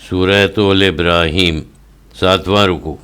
سورہ ابراہیم 7واں رکوع۔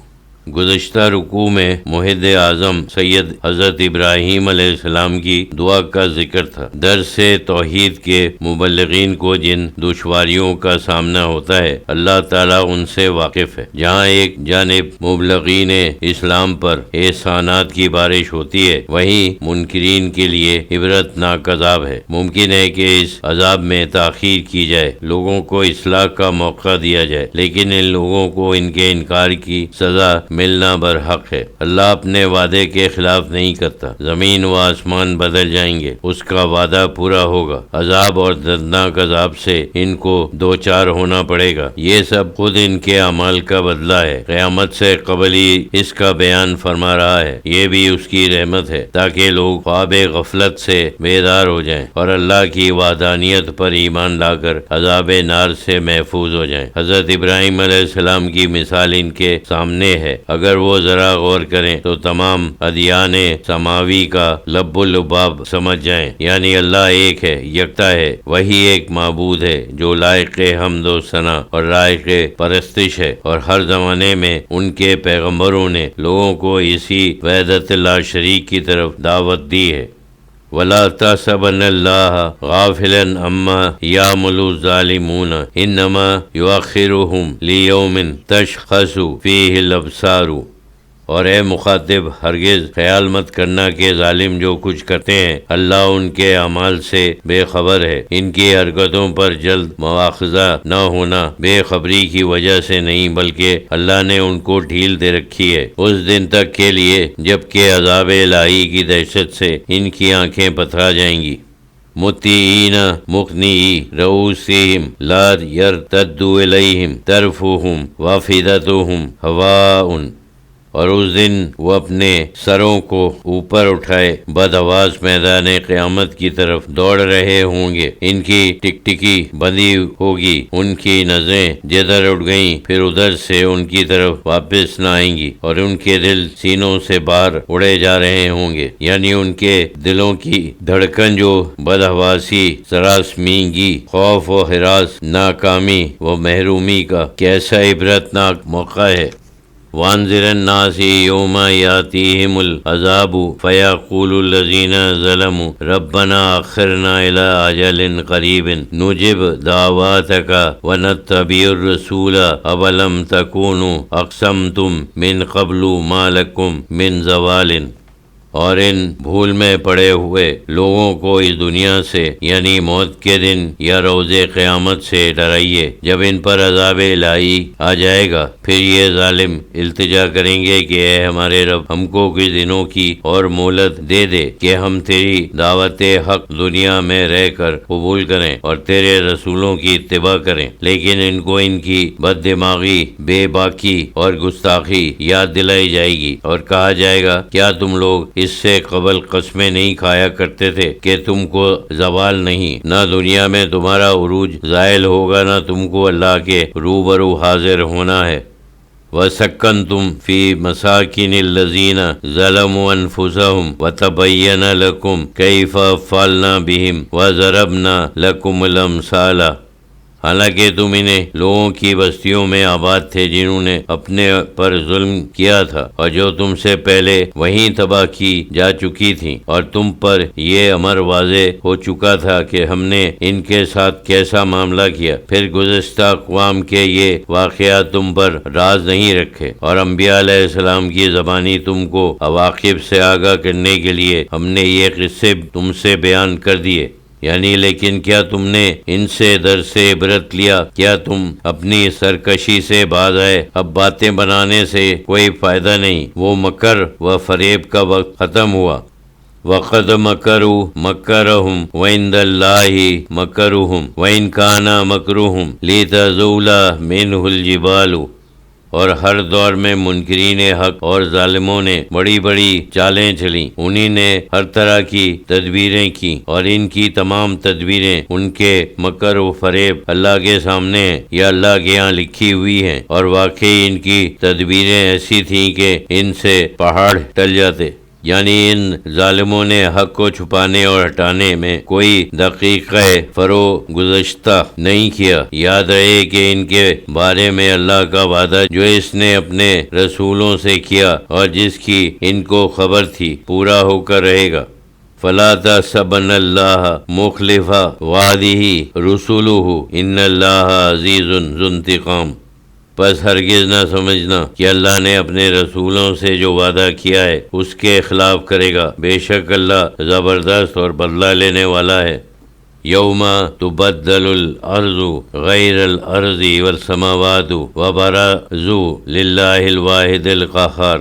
گزشتہ رکوع میں موحد اعظم سید حضرت ابراہیم علیہ السلام کی دعا کا ذکر تھا۔ درس توحید کے مبلغین کو جن دشواریوں کا سامنا ہوتا ہے، اللہ تعالیٰ ان سے واقف ہے۔ جہاں ایک جانب مبلغین اسلام پر احسانات کی بارش ہوتی ہے، وہیں منکرین کے لیے عبرت ناک عذاب ہے۔ ممکن ہے کہ اس عذاب میں تاخیر کی جائے، لوگوں کو اصلاح کا موقع دیا جائے، لیکن ان لوگوں کو ان کے انکار کی سزا ملنا برحق ہے۔ اللہ اپنے وعدے کے خلاف نہیں کرتا۔ زمین و آسمان بدل جائیں گے، اس کا وعدہ پورا ہوگا۔ عذاب اور دردناک عذاب سے ان کو دوچار ہونا پڑے گا۔ یہ سب خود ان کے اعمال کا بدلہ ہے۔ قیامت سے قبل ہی اس کا بیان فرما رہا ہے۔ یہ بھی اس کی رحمت ہے تاکہ لوگ خواب غفلت سے بیدار ہو جائیں اور اللہ کی وحدانیت پر ایمان لا کر عذاب نار سے محفوظ ہو جائیں۔ حضرت ابراہیم علیہ السلام کی مثال ان کے سامنے ہے۔ اگر وہ ذرا غور کریں تو تمام ادیان سماوی کا لب و لباب سمجھ جائیں، یعنی اللہ ایک ہے، یکتا ہے، وہی ایک معبود ہے جو لائق حمد و ثنا اور لائق پرستش ہے، اور ہر زمانے میں ان کے پیغمبروں نے لوگوں کو اسی وحدت لا شریک کی طرف دعوت دی ہے۔ وَلَا تَحْسَبَنَّ اللَّهَ غَافِلًا عَمَّا يَعْمَلُ الظَّالِمُونَ إِنَّمَا يُؤَخِّرُهُمْ لِيَوْمٍ تَشْخَصُ فِيهِ الْأَبْصَارُ۔ اور اے مخاطب، ہرگز خیال مت کرنا کہ ظالم جو کچھ کرتے ہیں اللہ ان کے اعمال سے بے خبر ہے۔ ان کی حرکتوں پر جلد مواخذہ نہ ہونا بے خبری کی وجہ سے نہیں، بلکہ اللہ نے ان کو ڈھیل دے رکھی ہے اس دن تک کے لیے جبکہ عذاب الہی کی دہشت سے ان کی آنکھیں پتھرا جائیں گی۔ مطیعین مقنعی رؤوسہم لا یرتد الیہم طرفہم وافئدتہم ہواء۔ اور اس دن وہ اپنے سروں کو اوپر اٹھائے بدحواس میدان قیامت کی طرف دوڑ رہے ہوں گے۔ ان کی ٹکٹکی بندی ہوگی، ان کی نظریں جدھر اٹھ گئیں پھر ادھر سے ان کی طرف واپس نہ آئیں گی، اور ان کے دل سینوں سے باہر اڑے جا رہے ہوں گے، یعنی ان کے دلوں کی دھڑکن جو بدحواسی، سراسمیگی، خوف و ہراس، ناکامی و محرومی کا کیسا عبرتناک موقع ہے۔ وَأَنذِرِ النَّاسِ يَوْمَ يَأْتِيهِمُ الْعَذَابُ فَيَقُولُ الَّذِينَ ظَلَمُوا رَبَّنَا أَخِّرْنَا إِلَىٰ أَجَلٍ قَرِيبٍ نُجِبْ دَعْوَاتَكَ وَنَتَّبِعِ الرُّسُولَ أَوَلَمْ تَكُونُوا أَقْسَمْتُم مِّن قَبْلُ مَا لَكُم مِّن زَوَالٍ۔ اور ان بھول میں پڑے ہوئے لوگوں کو اس دنیا سے یعنی موت کے دن یا روز قیامت سے ڈرائیے جب ان پر عذاب الہی آ جائے گا۔ پھر یہ ظالم التجا کریں گے کہ اے ہمارے رب، ہم کو کچھ دنوں کی اور مہلت دے دے کہ ہم تیری دعوت حق دنیا میں رہ کر قبول کریں اور تیرے رسولوں کی اتباع کریں۔ لیکن ان کو ان کی بد دماغی، بے باکی اور گستاخی یاد دلائی جائے گی اور کہا جائے گا، کیا تم لوگ اس سے قبل قسمیں نہیں کھایا کرتے تھے کہ تم کو زوال نہیں، نہ دنیا میں تمہارا عروج زائل ہوگا، نہ تم کو اللہ کے روبرو حاضر ہونا ہے۔ وَسَكَّنْتُمْ فِي مَسَاكِنِ الَّذِينَ ظَلَمُوا أَنفُسَهُمْ وَتَبَيَّنَ لَكُمْ كَيْفَ فَعَلْنَا بِهِمْ وَضَرَبْنَا لَكُمُ الْأَمْثَالَ۔ حالانکہ تم انہیں لوگوں کی بستیوں میں آباد تھے جنہوں نے اپنے پر ظلم کیا تھا، اور جو تم سے پہلے وہیں تباہ کی جا چکی تھیں، اور تم پر یہ امر واضح ہو چکا تھا کہ ہم نے ان کے ساتھ کیسا معاملہ کیا۔ پھر گزشتہ اقوام کے یہ واقعات تم پر راز نہیں رکھے، اور انبیاء علیہ السلام کی زبانی تم کو عواقب سے آگاہ کرنے کے لیے ہم نے یہ قصے تم سے بیان کر دیے۔ یعنی لیکن کیا تم نے ان سے درس عبرت لیا؟ کیا تم اپنی سرکشی سے باز آئے؟ اب باتیں بنانے سے کوئی فائدہ نہیں، وہ مکر و فریب کا وقت ختم ہوا۔ وَقَدْ مَكَرُوا مَكَرَهُمْ وَعِندَ اللَّهِ مَكَرُهُمْ وَإِنْ كَانَ مَكْرُهُمْ لِتَزُولَ مِنْهُ الْجِبَالُ۔ اور ہر دور میں منکرین حق اور ظالموں نے بڑی بڑی چالیں چلیں، انہی نے ہر طرح کی تدبیریں کی، اور ان کی تمام تدبیریں، ان کے مکر و فریب اللہ کے سامنے ہیں یا اللہ کے یہاں لکھی ہوئی ہیں، اور واقعی ان کی تدبیریں ایسی تھیں کہ ان سے پہاڑ ٹل جاتے۔ یعنی ان ظالموں نے حق کو چھپانے اور ہٹانے میں کوئی دقیقہ فرو گزشتہ نہیں کیا۔ یاد رہے کہ ان کے بارے میں اللہ کا وعدہ جو اس نے اپنے رسولوں سے کیا اور جس کی ان کو خبر تھی پورا ہو کر رہے گا۔ فَلَا تَحْسَبَنَّ اللَّهَ مُخْلِفَ وَعْدِهِ رُسُلَهُ إِنَّ اللَّهَ عَزِيزٌ ذُو انتقام۔ پس ہرگز نہ سمجھنا کہ اللہ نے اپنے رسولوں سے جو وعدہ کیا ہے اس کے خلاف کرے گا، بے شک اللہ زبردست اور بدلہ لینے والا ہے۔ یوم تبدل الارض غیر الارض والسماوات وبرزوا للہ الواحد القہار۔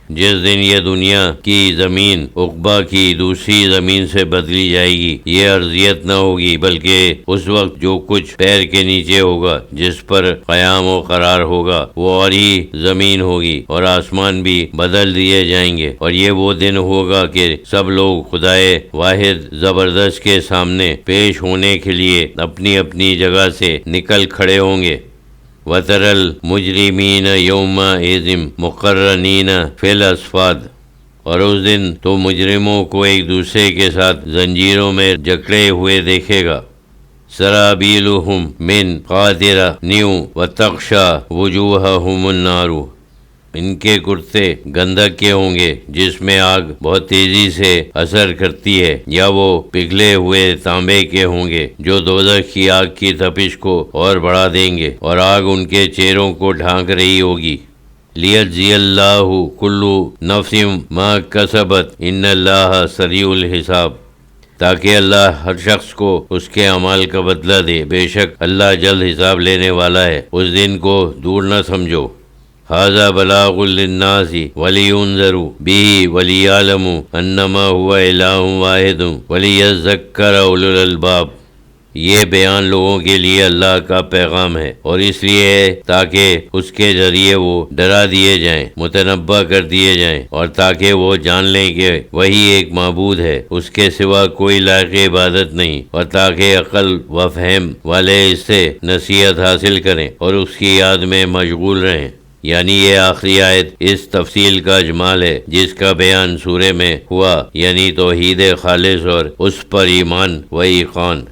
جس دن یہ دنیا کی زمین عقبہ کی دوسری زمین سے بدلی جائے گی، یہ ارضیت نہ ہوگی بلکہ اس وقت جو کچھ پیر کے نیچے ہوگا، جس پر قیام و قرار ہوگا، وہ اور ہی زمین ہوگی اور آسمان بھی بدل دیے جائیں گے، اور یہ وہ دن ہوگا کہ سب لوگ خدائے واحد زبردست کے سامنے پیش ہونے کے لیے اپنی اپنی جگہ سے نکل کھڑے ہوں گے۔ وَتَرَى الْمُجْرِمِينَ يَوْمَئِذٍ مُقَرَّنِينَ فِي الْأَصْفَادِ، اور اس دن تو مجرموں کو ایک دوسرے کے ساتھ زنجیروں میں جکڑے ہوئے دیکھے گا۔ سَرَابِيلُهُم مِّن قَطِرَانٍ وَتَغْشَىٰ وُجُوهَهُمُ النَّارُ، ان کے کرتے گندھک کے ہوں گے جس میں آگ بہت تیزی سے اثر کرتی ہے، یا وہ پگھلے ہوئے تانبے کے ہوں گے جو دوزخ کی آگ کی تپش کو اور بڑھا دیں گے، اور آگ ان کے چہروں کو ڈھانک رہی ہوگی۔ لِيَجْزِيَ اللَّهُ كُلُّ نَفْسٍ مَا كَسَبَتْ إِنَّ اللَّهَ سَرِيعُ الْحِسَابِ، تاکہ اللہ ہر شخص کو اس کے اعمال کا بدلہ دے، بے شک اللہ جلد حساب لینے والا ہے۔ اس دن کو دور نہ سمجھو۔ هذا بلاغ للناس ولينذروا به وليعلموا انما هو الہ واحد وليذکر اولو الالباب، یہ بیان لوگوں کے لیے اللہ کا پیغام ہے اور اس لیے ہے تاکہ اس کے ذریعے وہ ڈرا دیے جائیں، متنبہ کر دیے جائیں، اور تاکہ وہ جان لیں کہ وہی ایک معبود ہے، اس کے سوا کوئی لائق عبادت نہیں، اور تاکہ عقل و فہم والے اس سے نصیحت حاصل کریں اور اس کی یاد میں مشغول رہیں۔ یعنی یہ آخری آیت اس تفصیل کا اجمال ہے جس کا بیان سورہ میں ہوا، یعنی توحید خالص اور اس پر ایمان و ایقان۔